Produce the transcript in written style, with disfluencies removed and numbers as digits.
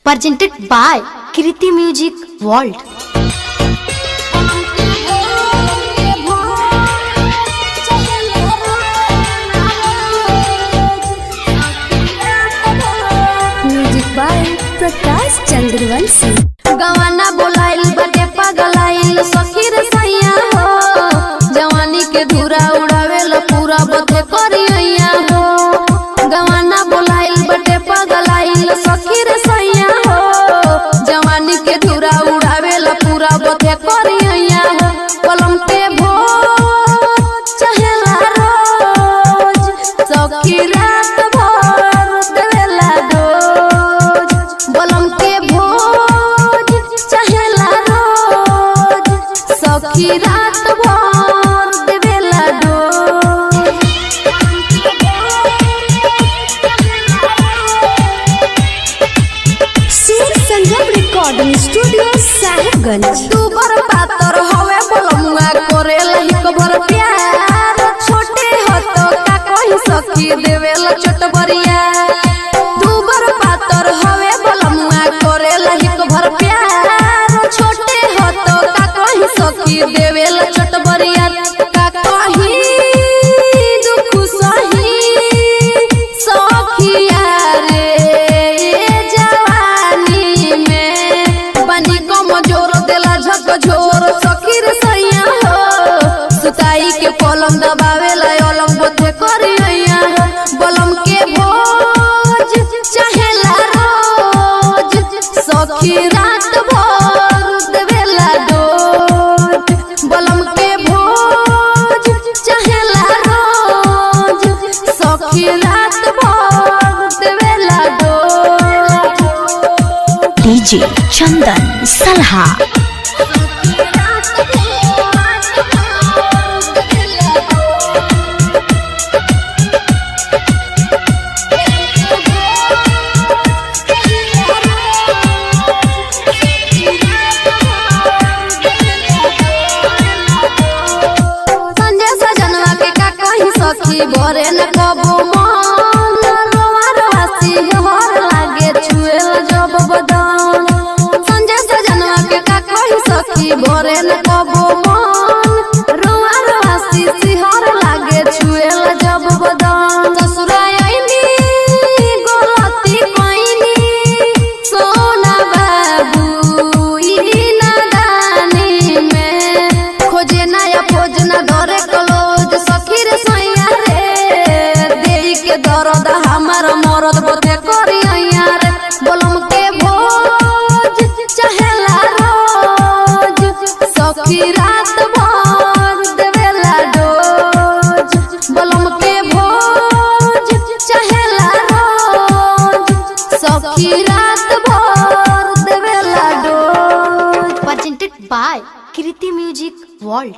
presented by Kriti Music World. Music by Prakash Chandravanshi. गवाना बोलाइल बटे पगलाइल सखी रे सैया हो, जवानी के धूरा उड़ावेला पूरा बथे करिया हो। गवाना बोलाइल बटे पगलाइल सखी रे सैया हो, जवानी के धूरा उड़ावेला पूरा बथे करिया हो। कलम पे भोज चहेला रोज, सखी रात भर देवेला डोज। बलम के भोज चहेला रोज, सखी रात भर देवेला डोज। शेर संगम रिकॉर्डिंग स्टूडियो साहिबगंज। तू बर पातर हवे बलमुआ करेला हिक भर प्यार, छोटे हो तो का कही सखी देवेला चटबरिया। तू बर पातर हवे बलमुआ करेला हिक भर प्यार, छोटे हो तो का कही सखी देवेला चटबरिया। का कही दुख सही सखिया रे जवानी में, बनी कमजोर देला झकझोर सखी रे सैया हो। सुताई के पलंग दबावेला अलंग बोथे करिया हो। बलम के भोज चहेला रोज, सखी रात भर देवेला डोज। बलम के भोज चहेला रोज, सखी रात भर देवेला dose. DJ Chandan Salha. Sanjay सजनवा के का कही सखी भरे न कबो मन, रोआ रोआसी हर लागे छुएला जब बदन। संजय सजनवा के का कही सखी भरे न कबो मन, रोआ रोआसी सिहर लागे छुएला जब बदन। ससुराय आईनी गलती कईनी सोना बाबू ई नादानी में, खोजे नया खोज न डरे कलोज सखी रे सैया रे। देई के दर्द हमार मरद बते करिया रे। बलम के भोज चहेला रोज, सखी रात भर देवेला डोज। बलम के भोज चहेला रोज, सखी रात भर देवेला dose. Presented by Kriti Music World.